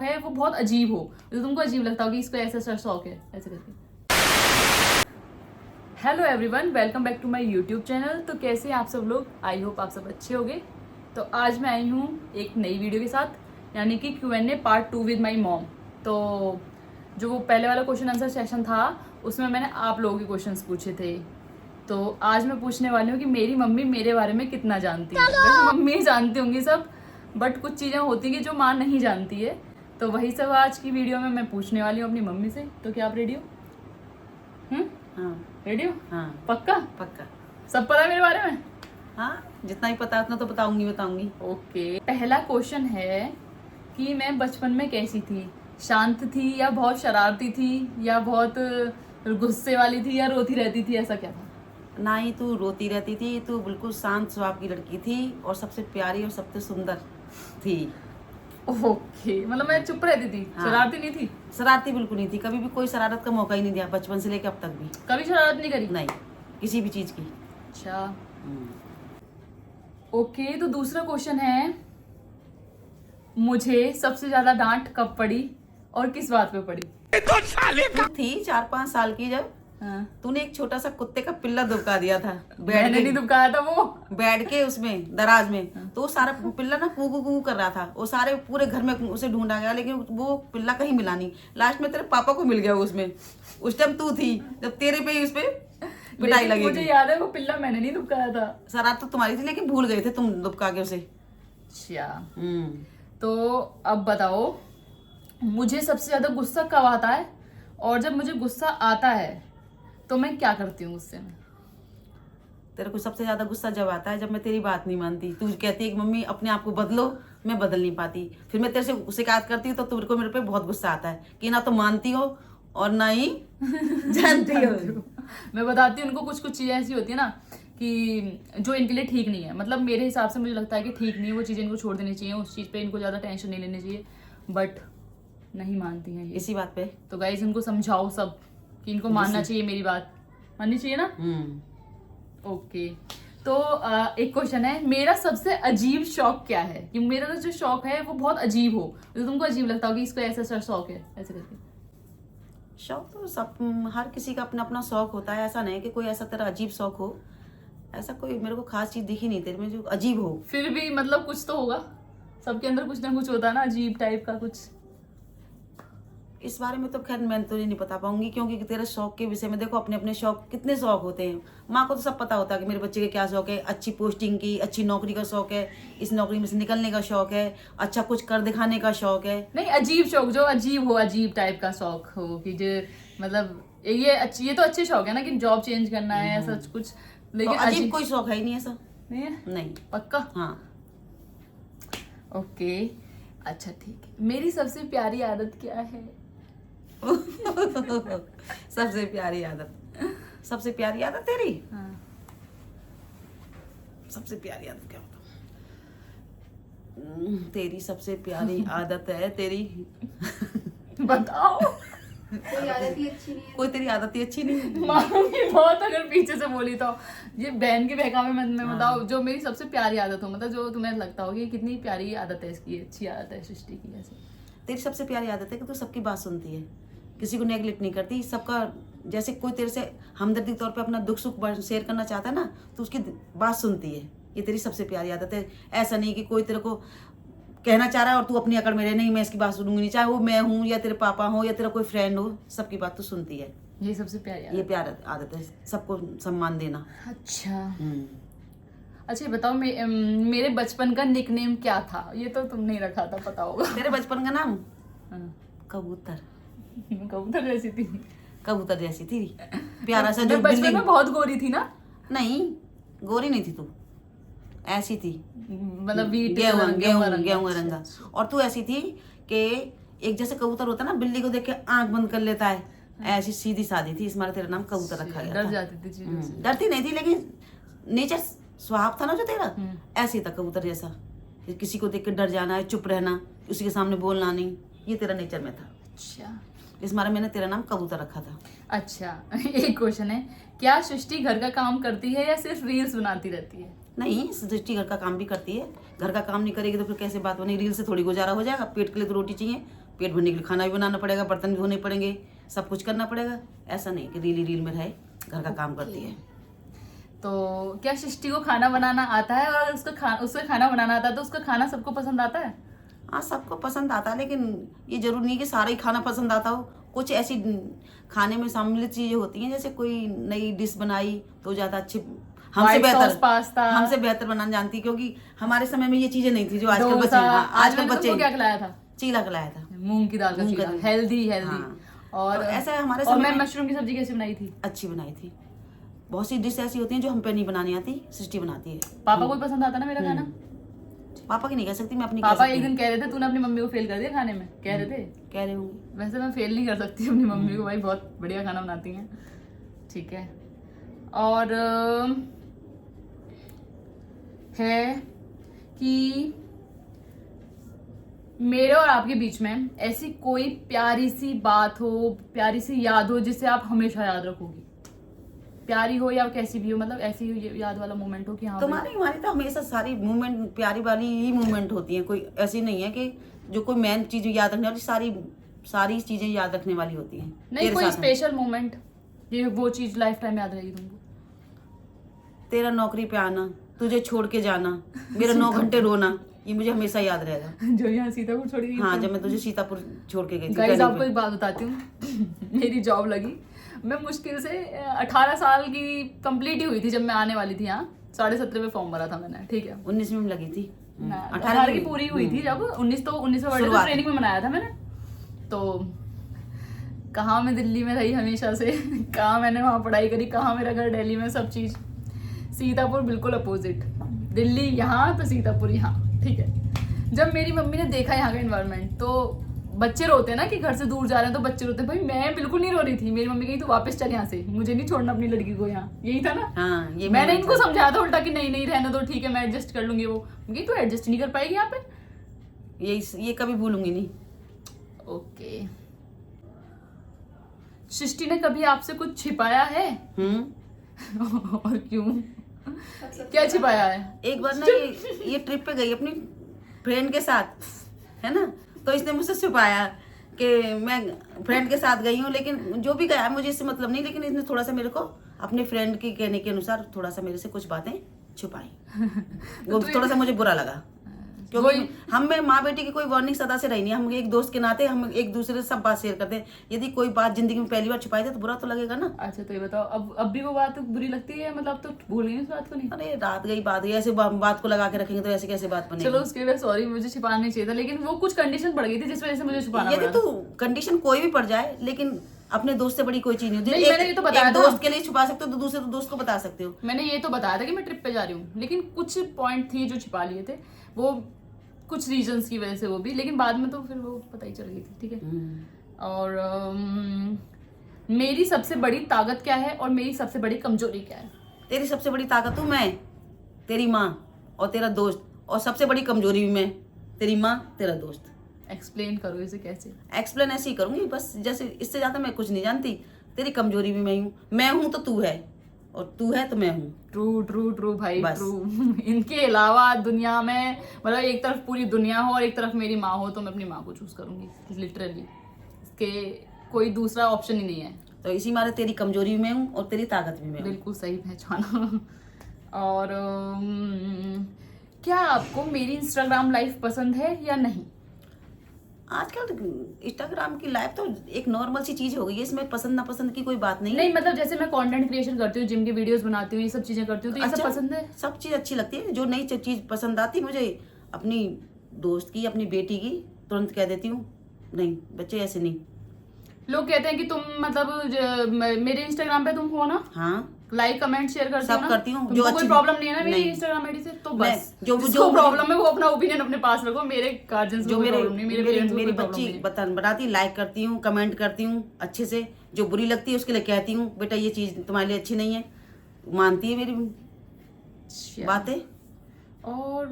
है वो बहुत अजीब हो, जो तुमको अजीब लगता हो कि इसको ऐसा शौक है ऐसे करके। Hello everyone, welcome back to my YouTube channel. तो कैसे हैं आप सब लोग? आई होप आप सब अच्छे होंगे। तो आज मैं आई हूँ एक नई वीडियो के साथ, यानी कि Q&A part 2 with my mom. तो जो वो पहले वाला क्वेश्चन आंसर सेशन था उसमें मैंने आप लोगों के क्वेश्चंस पूछे थे। तो आज मैं पूछने वाली हूँ कि मेरी मम्मी मेरे बारे में कितना जानती है। वैसे मम्मी जानती होंगी सब, बट कुछ चीज़ें होती हैं जो माँ नहीं जानती है। तो वही सब आज की वीडियो में मैं पूछने वाली हूँ अपनी मम्मी से। तो क्या आप रेडी हो? हाँ रेडी हो? हाँ पक्का? पक्का। सब पता है मेरे बारे में? हाँ, जितना ही पता उतना तो बताऊंगी। ओके, पहला क्वेश्चन है कि मैं बचपन में कैसी थी? शांत थी या बहुत शरारती थी या बहुत गुस्से वाली थी या रोती रहती थी? ऐसा क्या था? ना ही तू रोती रहती थी, तू बिल्कुल शांत स्वभाव की लड़की थी और सबसे प्यारी और सबसे सुंदर थी। ओके, मतलब मैं चुप रहती थी, हाँ। शरारती नहीं थी? शरारती बिल्कुल नहीं थी, कभी भी कोई शरारत का मौका ही नहीं दिया बचपन से लेकर अब तक भी। कभी शरारत नहीं करी? नहीं, किसी भी चीज की। अच्छा, ओके। तो दूसरा क्वेश्चन है, मुझे सबसे ज्यादा डांट कब पड़ी और किस बात पे पड़ी? तू थी 4-5 साल की जब हाँ। तूने एक छोटा सा कुत्ते का पिल्ला दुबका दिया था मैंने नहीं दुबकाया था, वो बैठ के उसमें दराज में। तो वो सारा पिल्ला ना कू कू कर रहा था, वो सारे पूरे घर में उसे ढूंढा गया, लेकिन वो पिल्ला कहीं मिला नहीं। लास्ट में तेरे पापा को मिल गया वो उसमें। उस टाइम तू थी जब तेरे पे ही उस पे पिटाई लेकिन मुझे लगी। याद है वो पिल्ला मैंने नहीं दुबकाया था। शरारत तो तुम्हारी थी, लेकिन भूल गए थे तुम दुबका के उसे। अच्छा, हम्म। तो अब बताओ, मुझे सबसे ज्यादा गुस्सा कब आता है और जब मुझे गुस्सा आता है तो मैं क्या करती हूँ गुस्से में? तेरे को सबसे ज्यादा गुस्सा जब आता है जब मैं तेरी बात नहीं मानती। तू कहती है कि मम्मी अपने आप को बदलो, मैं बदल नहीं पाती। फिर मैं तेरे से शिकायत करती हूँ तो तेरे को मेरे पे बहुत गुस्सा आता है कि ना तो मानती हो और ना ही जानती हो। मैं बताती हूँ उनको, कुछ कुछ चीजें ऐसी होती है ना कि जो इनके लिए ठीक नहीं है। मतलब मेरे हिसाब से मुझे लगता है कि ठीक नहीं है, वो चीजें इनको छोड़ देनी चाहिए, उस चीज पे इनको ज्यादा टेंशन नहीं लेनी चाहिए, बट नहीं मानती हैं ये। इसी बात पे तो गाइस इनको समझाओ सब कि इनको मानना चाहिए, मेरी बात माननी चाहिए ना। ओके, तो एक क्वेश्चन है, मेरा सबसे अजीब शौक क्या है? कि मेरा जो शौक है वो बहुत अजीब हो, जो तुमको अजीब लगता हो कि इसको ऐसा शौक है ऐसे करके। शौक तो सब हर किसी का अपना अपना शौक होता है। ऐसा नहीं कि कोई ऐसा तेरा अजीब शौक हो। ऐसा कोई मेरे को खास चीज दिखी नहीं तेरे में जो अजीब हो। फिर भी मतलब कुछ तो होगा, सबके अंदर कुछ ना कुछ होता है ना अजीब टाइप का कुछ। इस बारे में तो खैर मैं तो नहीं बता पाऊंगी, क्योंकि तेरे शौक के विषय में देखो, अपने अपने शौक कितने शौक होते हैं। माँ को तो सब पता होता है कि मेरे बच्चे के क्या शौक है। अच्छी पोस्टिंग की, अच्छी नौकरी का शौक है, इस नौकरी में से निकलने का शौक है, अच्छा कुछ कर दिखाने का शौक है। नहीं, अजीब शौक जो अजीब हो, अजीब टाइप का शौक हो कि जो मतलब ये तो अच्छे शौक है ना कि जॉब चेंज करना है ऐसा कुछ, लेकिन तो अजीब कोई शौक है ही नहीं ऐसा। नहीं है? नहीं। पक्का? हाँ। ओके, अच्छा ठीक है। मेरी सबसे प्यारी आदत क्या है? सबसे प्यारी आदत, सबसे प्यारी आदत तेरी? हाँ। सबसे प्यारी आदत क्या बताऊं? तेरी सबसे प्यारी आदत है तेरी बताओ। कोई आदत ही अच्छी नहीं है। कोई तेरी आदत ही अच्छी नहीं है। मारूंगी बहुत अगर पीछे से बोली तो। ये बहन के बहकावे में बताओ जो मेरी सबसे प्यारी आदत हो, मतलब जो तुम्हें लगता हो कि कितनी प्यारी आदत है इसकी, अच्छी आदत है सृष्टि की। ऐसे तेरी सबसे प्यारी आदत है कि तू सबकी बात सुनती है, किसी को नेगलेक्ट नहीं करती। सबका जैसे कोई तेरे से हमदर्दी के तौर पे अपना दुख सुख शेयर करना चाहता है ना, तो उसकी बात सुनती है। ये तेरी सबसे प्यारी आदत है। ऐसा नहीं कि कोई तेरे को कहना चाह रहा है और तू अपनी अकड़ में रहे, नहीं मैं इसकी बात सुनूंगी नहीं, चाहे वो मैं हूँ या तेरे पापा हो या तेरा कोई फ्रेंड हो, सबकी बात तो सुनती है। ये सबसे प्यारी ये प्यार आदत है, सबको सम्मान देना। अच्छा अच्छा, ये बताओ मेरे बचपन का निकनेम क्या था? ये तो तुम नहीं रखा था, पता होगा। तेरे बचपन का नाम? हाँ। कबूतर। कबूतर जैसी थी? कबूतर जैसी थी, प्यारा सा। जो मैं बचपन बिल्ली में बहुत गोरी थी ना? नहीं, गोरी नहीं थी तू, ऐसी थी मतलब गेहूं रंगा। और तू ऐसी थी कि एक जैसे कबूतर होता है ना, बिल्ली को देख के आंख बंद कर लेता है, ऐसी सीधी सादी थी। इसमारा तेरा नाम कबूतर रखा गया था। डर जाती थी चीजों से? डरती नहीं थी, लेकिन नेचर स्वभाव था ना जो तेरा, ऐसे था कबूतर जैसा। किसी को देख के डर जाना है, चुप रहना, उसी के सामने बोलना नहीं, ये तेरा नेचर में था। अच्छा, इस मारे मैंने तेरा नाम कबूतर रखा था। अच्छा। एक क्वेश्चन है, क्या सृष्टि घर का काम करती है या सिर्फ रील्स बनाती रहती है? नहीं, सृष्टि घर का काम भी करती है। घर का काम नहीं करेगी तो फिर कैसे बात बनेगी? रील से थोड़ी गुजारा हो जाएगा, पेट के लिए तो रोटी चाहिए। पेट भरने के लिए खाना भी बनाना पड़ेगा, बर्तन भी धोने पड़ेंगे, सब कुछ करना पड़ेगा। ऐसा नहीं कि रील में रहे, घर का काम करती है। तो क्या सृष्टि को खाना बनाना आता है? और उसको खाना बनाना आता है तो उसका खाना सबको पसंद आता है? हाँ, सबको पसंद आता है, लेकिन ये जरूरी नहीं कि सारा ही खाना पसंद आता हो। कुछ ऐसी खाने में सम्मिलित चीजें होती हैं, जैसे कोई नई डिश बनाई तो ज्यादा अच्छी हमसे बेहतर बनाना जानती है, क्योंकि हमारे समय में ये चीजें नहीं थी जो आजकल बच्चे। आजकल बच्चे क्या खिलाया था? चीला खिलाया था, मूंग की दाल का चीला, हेल्दी। हाँ। और ऐसा है हमारे और समय मैं में मशरूम की सब्जी कैसे बनाई थी? अच्छी बनाई थी। बहुत सी डिश ऐसी होती हैं जो हम पे नहीं बनानी आती, सृष्टि बनाती है। पापा को भी पसंद आता ना मेरा खाना? पापा की नहीं कह सकती, मैं अपनी पापा एक दिन कह रहे थे तूने अपनी मम्मी को फेल कर दिया खाने में, कह रहे थे। कह रहे होंगे। वैसे मैं फेल नहीं कर सकती अपनी मम्मी को, भाई बहुत बढ़िया खाना बनाती हैं। ठीक है। और है कि मेरे और आपके बीच में ऐसी कोई प्यारी सी बात हो, प्यारी सी याद हो जिसे आप हमेशा याद रखोगी? प्यारी हो या कैसी भी हो, मतलब ऐसी याद वाला मोमेंट हो कि हाँ हमारी तो हमेशा सारी मूवमेंट प्यारी वाली ही मूवमेंट होती है। कोई ऐसी नहीं है कि जो कोई मेन चीज याद रखने वाली, सारी चीजें याद रखने वाली होती हैं। नहीं, कोई स्पेशल मोमेंट ये वो चीज लाइफ टाइम याद रहेगी तुमको? तेरा नौकरी पे आना, तुझे छोड़ के जाना, मेरा 9 घंटे रोना, ये मुझे हमेशा याद रहेगा। जो यहाँ सीतापुर छोड़ गई। हाँ, जब मैं तुझे सीतापुर छोड़ के गई थी। गाइस आपको एक बात बताती हूँ मेरी जॉब लगी, मैं मुश्किल से 18 साल की कंप्लीट ही हुई थी जब मैं आने वाली थी यहाँ। 17.5 में फॉर्म भरा था मैंने, ठीक है। 19 में लगी थी, 18 की पूरी हुई थी जब 19 बर्थडे तो ट्रेनिंग में मनाया था मैंने। तो कहाँ मैं दिल्ली में रही हमेशा से, कहाँ मैंने वहाँ पढ़ाई करी, कहाँ मेरा घर दिल्ली में, सब चीज़। सीतापुर बिल्कुल अपोजिट, दिल्ली यहाँ तो सीतापुर यहाँ, ठीक है। जब मेरी मम्मी ने देखा यहाँ का एनवायरनमेंट, तो बच्चे रोते हैं ना कि घर से दूर जा रहे हैं तो बच्चे रोते हैं, भाई मैं बिल्कुल नहीं रो रही थी। मेरी मम्मी कही तो वापस चल यहाँ से, मुझे नहीं छोड़ना अपनी लड़की को यहाँ, यही था ना। हाँ, ये मैंने इनको समझाया था उल्टा कि नहीं रहना तो ठीक है, मैं एडजस्ट कर लूंगी। वो कही तो एडजस्ट नहीं कर पाएगी यहाँ पे। ये कभी भूलूंगी नहीं। ओके। सृष्टि ने कभी आपसे कुछ छिपाया है? और क्यों? क्या छिपाया है? एक बार ना ये ट्रिप पे गई अपनी फ्रेंड के साथ, है ना, तो इसने मुझसे छुपाया कि मैं फ्रेंड के साथ गई हूँ, लेकिन जो भी गया मुझे इससे मतलब नहीं, लेकिन इसने थोड़ा सा मेरे को अपने फ्रेंड के कहने के अनुसार थोड़ा सा मेरे से कुछ बातें छुपाई। वो थोड़ा सा मुझे बुरा लगा, क्योंकि हम में माँ बेटी की कोई वार्निंग सदा से रही नहीं। हम एक दोस्त के नाते हम एक दूसरे से सब बात शेयर करते हैं। यदि कोई बात जिंदगी में पहली बार छुपाई दे तो बुरा तो लगेगा ना। अच्छा, तो ये बताओ, अब भी वो बात बुरी लगती है? मतलब तो भूल गई उस बात को? नहीं, अरे रात गई बात गई, ऐसे बात को लगा के रखेंगे तो ऐसे कैसे बात बनेगी। चलो उसके लिए सॉरी, मुझे छुपाना नहीं चाहिए था, लेकिन वो कुछ कंडीशन पड़ गई थी जिस वजह से मुझे छुपाना पड़ा। यदि तो कंडीशन कोई भी पड़ जाए, लेकिन अपने दोस्त से बड़ी कोई चीज नहीं होती। मैंने ये तो बताया था, दोस्त के लिए छुपा सकते हो तो दूसरे दोस्त को बता सकते हो। मैंने ये तो बताया था कि मैं ट्रिप पे जा रही हूँ, लेकिन कुछ पॉइंट थी जो छिपा लिए थे, वो कुछ रीजंस की वजह से वो भी, लेकिन बाद में तो फिर वो पता ही चल गई थी, ठीक है। और मेरी सबसे बड़ी ताकत क्या है और मेरी सबसे बड़ी कमजोरी क्या है? तेरी सबसे बड़ी ताकत हूँ मैं, तेरी माँ और तेरा दोस्त, और सबसे बड़ी कमजोरी भी मैं, तेरी माँ तेरा दोस्त। एक्सप्लेन करो इसे। कैसे एक्सप्लेन? ऐसे ही करूंगी बस, जैसे इससे ज्यादा मैं कुछ नहीं जानती। तेरी कमजोरी भी मैं हूँ तो तू है, और तू है तो मैं हूँ। ट्रू ट्रू ट्रू भाई, ट्रू। इनके अलावा दुनिया में, मतलब एक तरफ पूरी दुनिया हो और एक तरफ मेरी माँ हो, तो मैं अपनी माँ को चूज करूंगी लिटरली। इसके कोई दूसरा ऑप्शन ही नहीं है। तो इसी मारे तेरी कमजोरी भी मैं हूँ और तेरी ताकत भी मैं हूँ। बिल्कुल सही पहचाना। और क्या आपको मेरी इंस्टाग्राम लाइफ पसंद है या नहीं? आजकल इंस्टाग्राम की लाइफ तो एक नॉर्मल सी चीज हो गई है, इसमें पसंद नापसंद की कोई बात नहीं। नहीं, मतलब जैसे मैं कंटेंट क्रिएशन करती हूँ, जिम की वीडियोस बनाती हूँ, ये सब चीजें करती हूँ, तो ये सब पसंद है? सब चीज अच्छी लगती है। जो नई चीज पसंद आती मुझे, अपनी दोस्त की, अपनी बेटी की, तुरंत कह देती हूँ नहीं बच्चे ऐसे नहीं। लोग कहते हैं कि तुम मतलब मेरे इंस्टाग्राम पे तुम हो ना? हाँ, लाइक कमेंट शेयर करती सब करती हूँ। जो कोई प्रॉब्लम नहीं है ना मेरी इंस्टाग्राम आईडी से? तो बस जो प्रॉब्लम है वो अपना ओपिनियन अपने पास रखो। मेरे गार्जियंस को कोई प्रॉब्लम नहीं, मेरे पेरेंट्स को मेरी कोई बच्ची बताती, लाइक करती हूँ, कमेंट करती हूँ अच्छे से। जो बुरी लगती है उसके लिए कहती हूँ बेटा ये चीज तुम्हारे लिए अच्छी नहीं है, मानती है मेरी बातें। और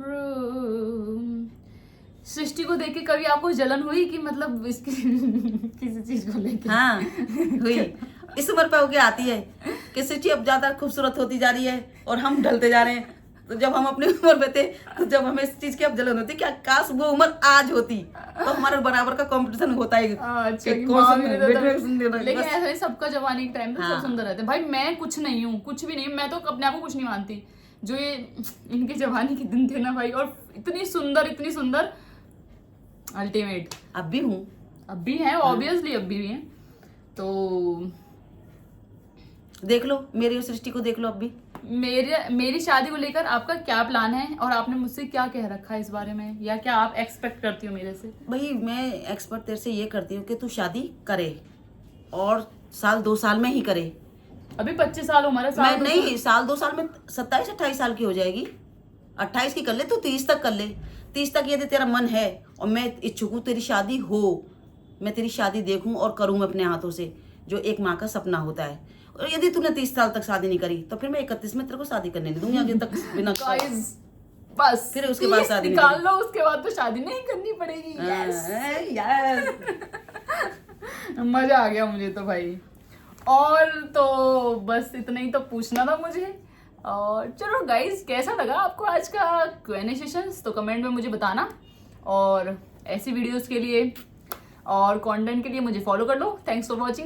सृष्टि को देख के कभी आपको जलन हुई कि मतलब इसकी किसी चीज को लेके? हाँ हुई। इस उम्र पे होके आती है कि सृष्टि अब ज्यादा खूबसूरत होती जा रही है और हम ढलते जा रहे हैं, तो जब हम अपनी उम्र में थे तो जब हमें इस चीज की अब जलन होती कि काश वो उम्र आज होती तो हमारे बराबर का कंपटीशन होता है अच्छा कि कि कौन सा माँ भी रहता बेटे था। को सुन देना। लेकिन बस। ऐसा नहीं, सबका जवानी के टाइम पे सब हाँ। सुंदर रहते हैं भाई। मैं कुछ नहीं हूँ, कुछ भी नहीं, मैं तो अपने आप को कुछ नहीं मानती। जो ये इनके जवानी के दिन थे ना भाई, और इतनी सुंदर अल्टीमेट। अब भी हूँ। अब भी है ऑब्वियसली, अब भी है। तो देख लो मेरी सृष्टि को, देख लो अब भी। मेरी शादी को लेकर आपका क्या प्लान है, और आपने मुझसे क्या कह रखा है इस बारे में, या क्या आप एक्सपेक्ट करती हो मेरे से? भाई मैं एक्सपर्ट तेरे से ये करती हूँ कि तू शादी करे और साल 2 साल में ही करे। अभी 25 साल उम्र है, मैं साल नहीं, साल 2 साल में 27-28 साल की हो जाएगी। 28 की कर ले तू, 30 तक कर ले। 30 तक यदि तेरा मन है और मैं इच्छुक हूँ तेरी शादी हो, मैं तेरी शादी देखूं और करूं अपने हाथों से, जो एक माँ का सपना होता है। और यदि तूने 30 साल तक शादी नहीं करी तो फिर मैं 31 में तेरे को शादी करने नहीं दूंगी आगे तक बिना। Guys, बस फिर उसके बाद शादी नहीं निकाल लो, उसके बाद तो शादी नहीं करनी पड़ेगी। यार मजा आ गया मुझे तो भाई। और तो बस इतना ही तो पूछना था मुझे। और चलो गाइज, कैसा लगा आपको आज का Q&A सेशंस, तो कमेंट में मुझे बताना। और ऐसी वीडियोस के लिए और कंटेंट के लिए मुझे फॉलो कर लो। Thanks for watching.